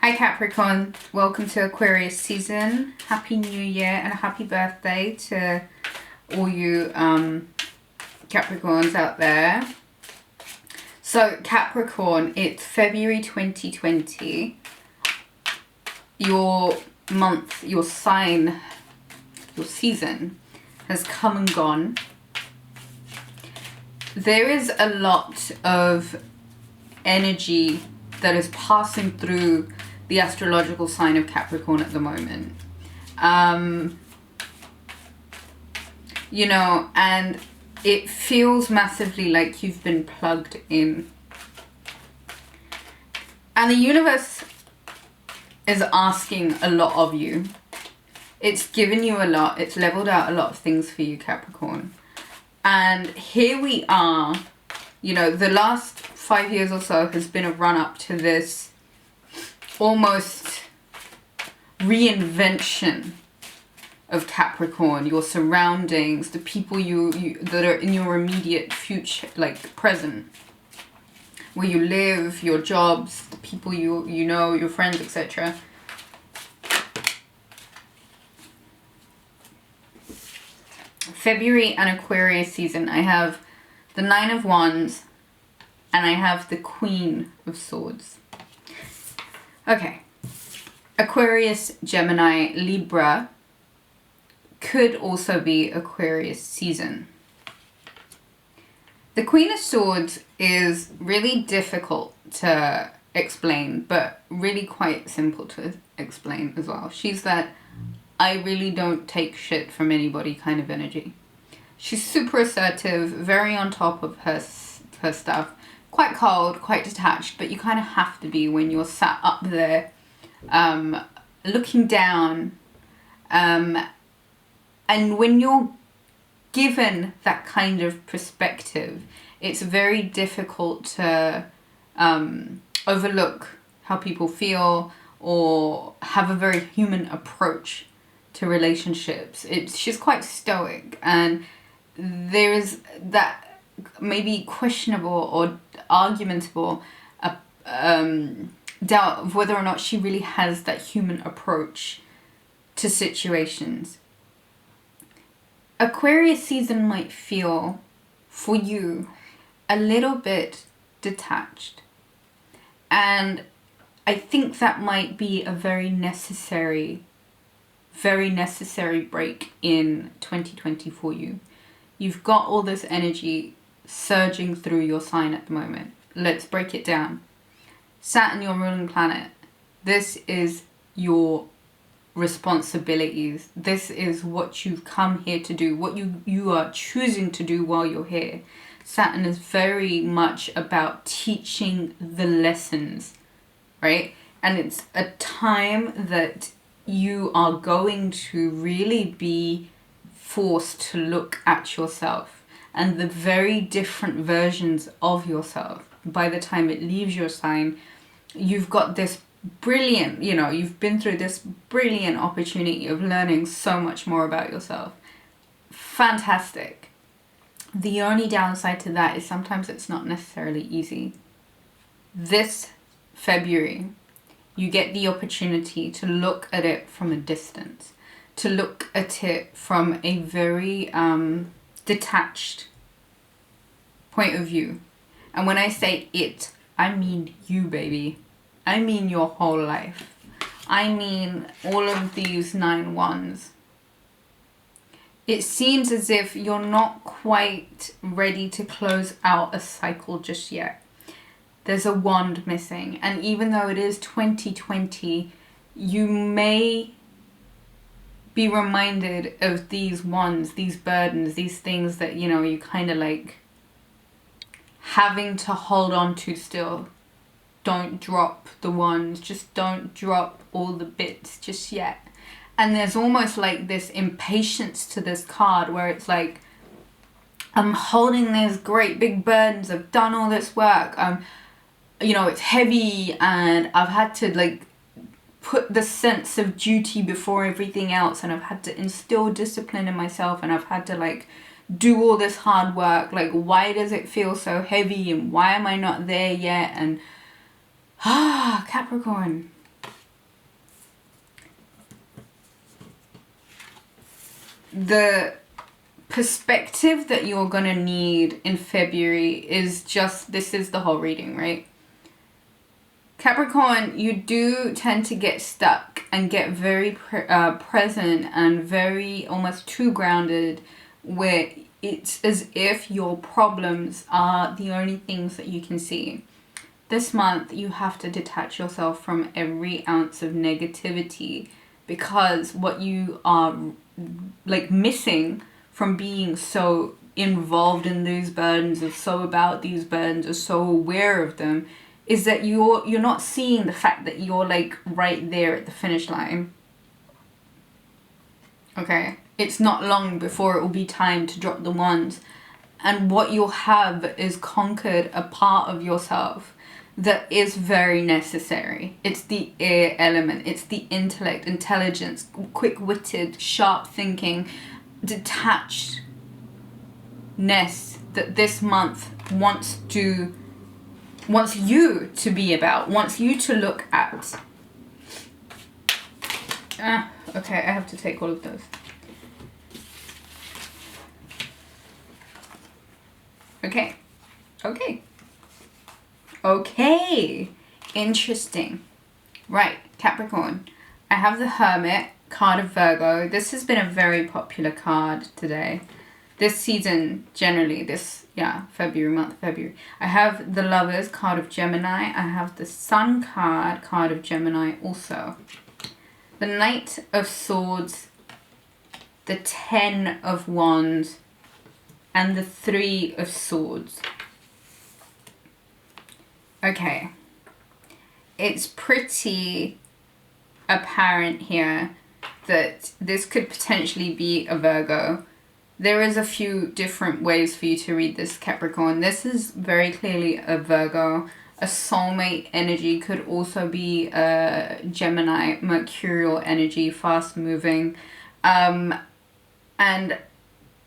Hi Capricorn, welcome to Aquarius season. Happy New Year and a happy birthday to all you Capricorns out there. So Capricorn, it's February 2020. Your month, your sign, your season has come and gone. There is a lot of energy that is passing through the astrological sign of Capricorn at the moment. You know, and it feels massively like you've been plugged in. And the universe is asking a lot of you. It's given you a lot. It's leveled out a lot of things for you, Capricorn. And here we are. You know, the last 5 years or so has been a run up to this almost reinvention of Capricorn, your surroundings, the people you that are in your immediate future, like present, where you live, your jobs, the people you know, your friends, etc. February and Aquarius season, I have the Nine of Wands and I have the Queen of Swords. Okay, Aquarius, Gemini, Libra could also be Aquarius season. The Queen of Swords is really difficult to explain, but really quite simple to explain as well. She's that I really don't take shit from anybody kind of energy. She's super assertive, very on top of her stuff. Quite cold, quite detached, but you kind of have to be when you're sat up there looking down. And when you're given that kind of perspective, it's very difficult to overlook how people feel or have a very human approach to relationships. She's quite stoic, and there is that maybe questionable or argumentable doubt of whether or not she really has that human approach to situations. Aquarius season might feel for you a little bit detached, and I think that might be a very necessary break in 2020 for you. You've got all this energy surging through your sign at the moment. Let's break it down. Saturn, your ruling planet. This is your responsibilities. This is what you've come here to do, what you are choosing to do while you're here. Saturn is very much about teaching the lessons, right? And it's a time that you are going to really be forced to look at yourself and the very different versions of yourself. By the time it leaves your sign, you've got this brilliant, you know, you've been through this brilliant opportunity of learning so much more about yourself. Fantastic. The only downside to that is sometimes it's not necessarily easy. This February, you get the opportunity to look at it from a distance, to look at it from a very detached point of view. And when I say it, I mean you, baby. I mean your whole life. I mean all of these 9 wands. It seems as if you're not quite ready to close out a cycle just yet. There's a wand missing. And even though it is 2020, you may be reminded of these wands, these burdens, these things that, you know, you kind of like having to hold on to still. Don't drop the wands. Just don't drop all the bits just yet. And there's almost like this impatience to this card where it's like, I'm holding these great big burdens. I've done all this work. You know, it's heavy and I've had to like put the sense of duty before everything else, and I've had to instill discipline in myself, and I've had to like do all this hard work. Like, why does it feel so heavy, and why am I not there yet? And Capricorn, the perspective that you're going to need in February is just, this is the whole reading, right? Capricorn, you do tend to get stuck and get very present and very almost too grounded, where it's as if your problems are the only things that you can see. This month, you have to detach yourself from every ounce of negativity, because what you are like missing from being so involved in these burdens, or so about these burdens, or so aware of them, is that you're not seeing the fact that you're like right there at the finish line. Okay, it's not long before it will be time to drop the wands, and what you'll have is conquered a part of yourself that is very necessary. It's the air element, it's the intellect, intelligence, quick-witted, sharp thinking, detachedness that this month wants you to be about, wants you to look at. Okay, I have to take all of those. Okay, interesting. Right, Capricorn, I have the Hermit, card of Virgo. This has been a very popular card today. This season, generally, February. I have the Lovers, card of Gemini. I have the Sun card of Gemini also. The Knight of Swords, the Ten of Wands, and the Three of Swords. Okay. It's pretty apparent here that this could potentially be a Virgo. There is a few different ways for you to read this, Capricorn. This is very clearly a Virgo. A soulmate energy could also be a Gemini, Mercurial energy, fast moving. And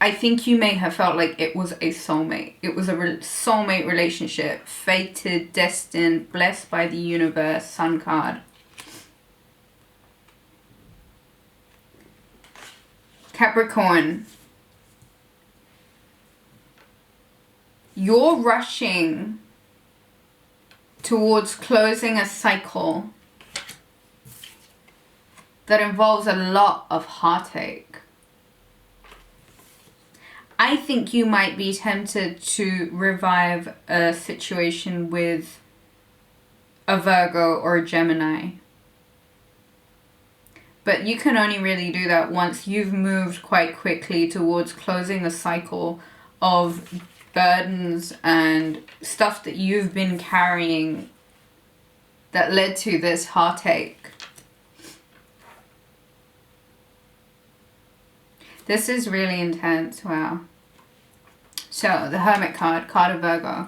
I think you may have felt like it was a soulmate. It was a soulmate relationship. Fated, destined, blessed by the universe, Sun card. Capricorn, you're rushing towards closing a cycle that involves a lot of heartache. I think you might be tempted to revive a situation with a Virgo or a Gemini. But you can only really do that once you've moved quite quickly towards closing a cycle of burdens and stuff that you've been carrying that led to this heartache. This is really intense, wow. So, the Hermit card of Virgo.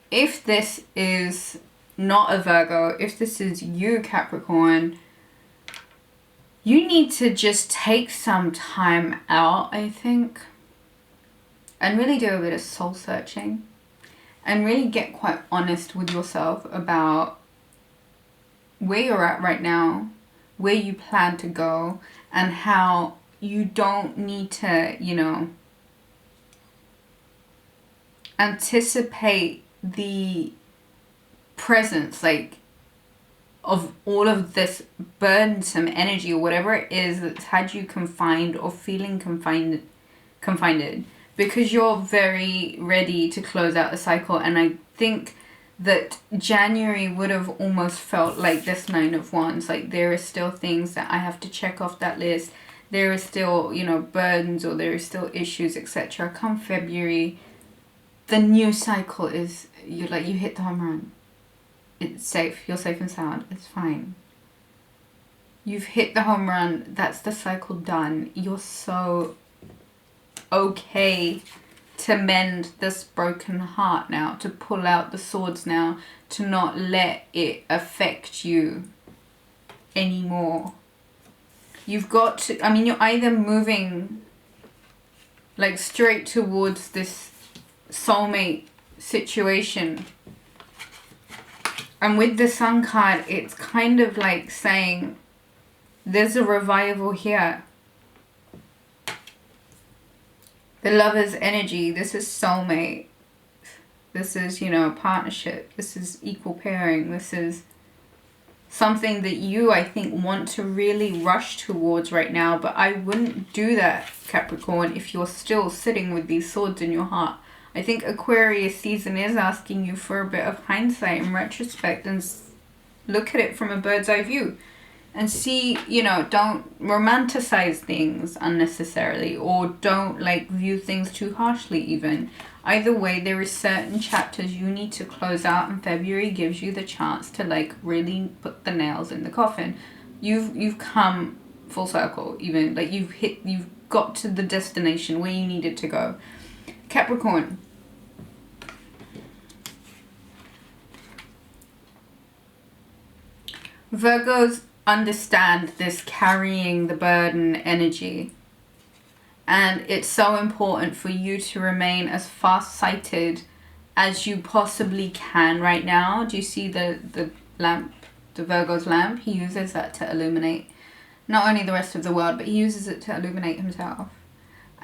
If this is not a Virgo, if this is you, Capricorn, you need to just take some time out, I think, and really do a bit of soul searching and really get quite honest with yourself about where you're at right now, where you plan to go, and how you don't need to, anticipate the presence, of all of this burdensome energy or whatever it is that's had you confined or feeling confined, because you're very ready to close out the cycle. And I think that January would have almost felt like this Nine of Wands. Like, there are still things that I have to check off that list. There are still, burdens, or there are still issues, etc. Come February, the new cycle is, you hit the home run. It's safe. You're safe and sound. It's fine. You've hit the home run. That's the cycle done. You're so okay to mend this broken heart now, to pull out the swords now, to not let it affect you anymore. You've got to, you're either moving straight towards this soulmate situation. And with the Sun card, it's kind of like saying there's a revival here. The Lover's energy, this is soulmate. This is, you know, partnership. This is equal pairing. This is something that you, I think, want to really rush towards right now. But I wouldn't do that, Capricorn, if you're still sitting with these swords in your heart. I think Aquarius season is asking you for a bit of hindsight and retrospect and look at it from a bird's eye view. And see, you know, don't romanticize things unnecessarily, or don't like view things too harshly even. Either way, there is certain chapters you need to close out, and February gives you the chance to like really put the nails in the coffin. You've come full circle, even like you've got to the destination where you needed to go. Capricorn. Virgos understand this carrying the burden energy, and it's so important for you to remain as far-sighted as you possibly can right now. Do you see the lamp, the Virgo's lamp? He uses that to illuminate not only the rest of the world, but he uses it to illuminate himself.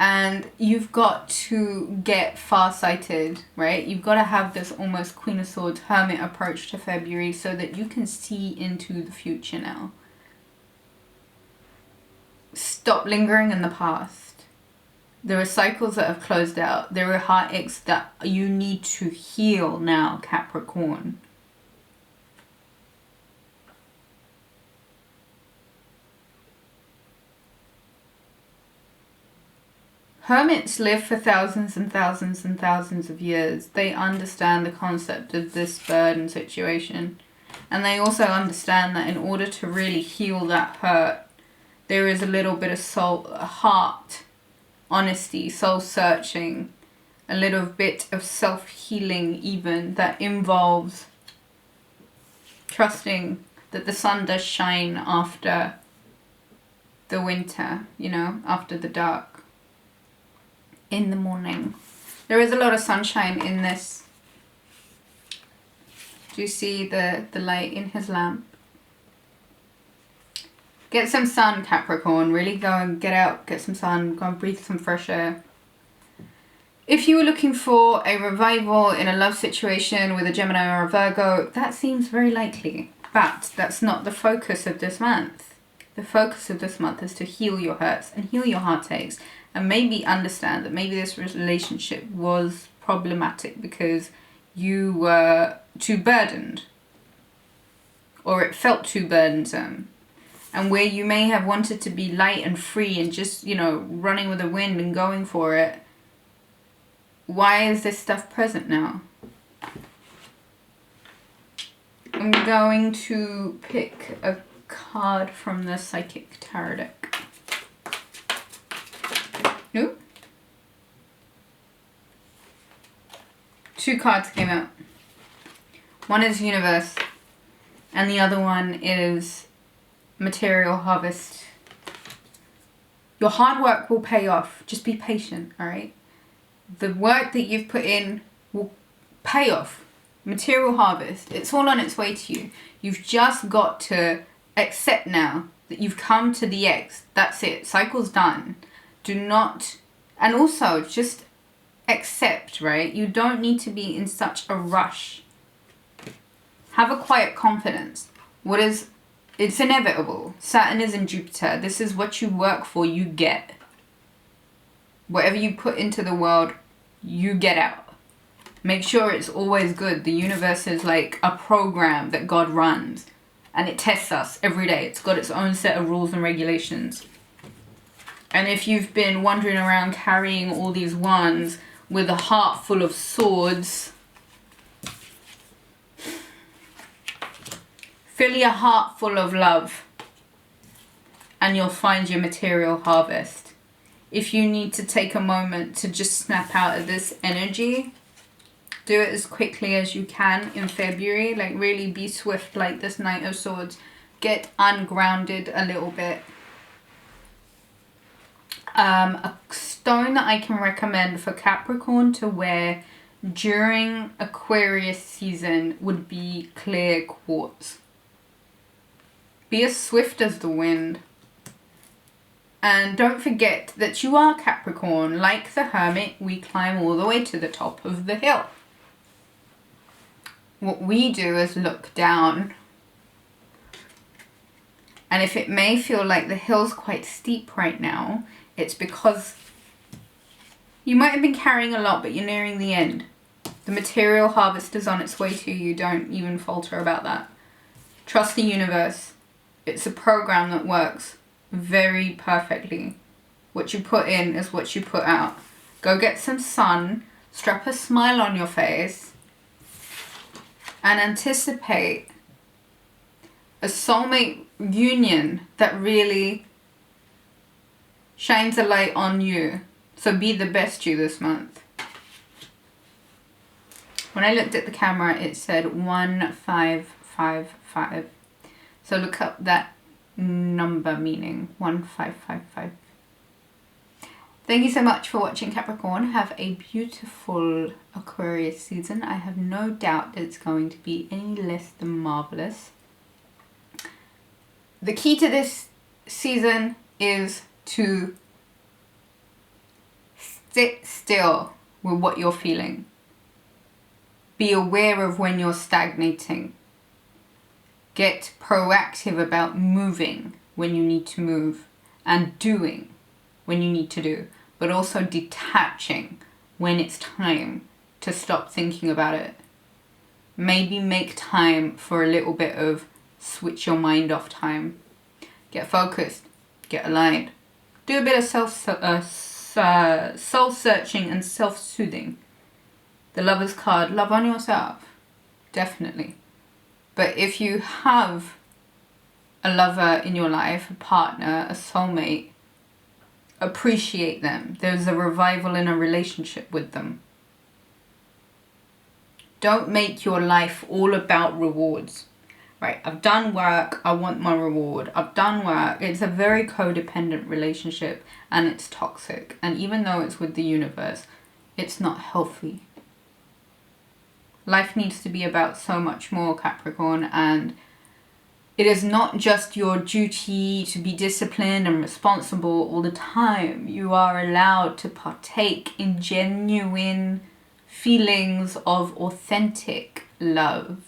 And you've got to get far-sighted, right? You've got to have this almost Queen of Swords hermit approach to February so that you can see into the future now. Stop lingering in the past. There are cycles that have closed out. There are heartaches that you need to heal now, Capricorn. Hermits live for thousands and thousands and thousands of years. They understand the concept of this burden situation. And they also understand that in order to really heal that hurt, there is a little bit of soul, heart, honesty, soul searching, a little bit of self-healing even that involves trusting that the sun does shine after the winter, you know, after the dark. In the morning. There is a lot of sunshine in this. Do you see the light in his lamp? Get some sun, Capricorn. Really go and get out, get some sun, go and breathe some fresh air. If you were looking for a revival in a love situation with a Gemini or a Virgo, that seems very likely. But that's not the focus of this month. The focus of this month is to heal your hurts and heal your heartaches. And maybe understand that maybe this relationship was problematic because you were too burdened. Or it felt too burdensome. And where you may have wanted to be light and free and just, you know, running with the wind and going for it. Why is this stuff present now? I'm going to pick a card from the Psychic Tarot deck. Nope. Two cards came out. One is Universe, and the other one is Material Harvest. Your hard work will pay off. Just be patient, alright? The work that you've put in will pay off. Material Harvest. It's all on its way to you. You've just got to accept now that you've come to the X. That's it. Cycle's done. Do not, and also just accept, right? You don't need to be in such a rush. Have a quiet confidence. It's inevitable. Saturn is in Jupiter. This is what you work for, you get. Whatever you put into the world, you get out. Make sure it's always good. The universe is like a program that God runs, and it tests us every day. It's got its own set of rules and regulations. And if you've been wandering around carrying all these wands with a heart full of swords, fill your heart full of love and you'll find your material harvest. If you need to take a moment to just snap out of this energy, do it as quickly as you can in February. Like really be swift like this Knight of Swords. Get ungrounded a little bit. A stone that I can recommend for Capricorn to wear during Aquarius season would be clear quartz. Be as swift as the wind. And don't forget that you are Capricorn. Like the Hermit, we climb all the way to the top of the hill. What we do is look down. And if it may feel like the hill's quite steep right now, it's because you might have been carrying a lot, but you're nearing the end. The material harvest is on its way to you. Don't even falter about that. Trust the universe. It's a program that works very perfectly. What you put in is what you put out. Go get some sun, strap a smile on your face, and anticipate a soulmate union that really shines a light on you. So be the best you this month. When I looked at the camera, it said 1555. So look up that number meaning 1555. Thank you so much for watching, Capricorn. Have a beautiful Aquarius season. I have no doubt that it's going to be any less than marvelous. The key to this season is to sit still with what you're feeling. Be aware of when you're stagnating. Get proactive about moving when you need to move and doing when you need to do, but also detaching when it's time to stop thinking about it. Maybe make time for a little bit of switch your mind off time. Get focused, get aligned. Do a bit of soul-searching and self-soothing. The Lover's card, love on yourself, definitely. But if you have a lover in your life, a partner, a soulmate, appreciate them. There's a revival in a relationship with them. Don't make your life all about rewards. Right, I've done work, I want my reward. I've done work. It's a very codependent relationship and it's toxic. And even though it's with the universe, it's not healthy. Life needs to be about so much more, Capricorn, and it is not just your duty to be disciplined and responsible all the time. You are allowed to partake in genuine feelings of authentic love.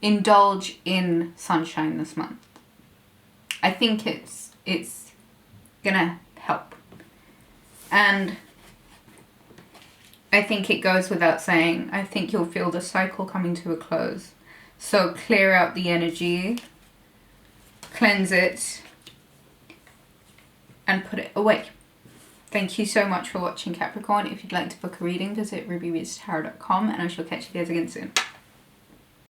Indulge in sunshine this month. I think it's gonna help. And I think it goes without saying, I think you'll feel the cycle coming to a close. So clear out the energy, cleanse it, and put it away. Thank you so much for watching, Capricorn. If you'd like to book a reading, visit rubyreadstarot.com, and I shall catch you guys again soon.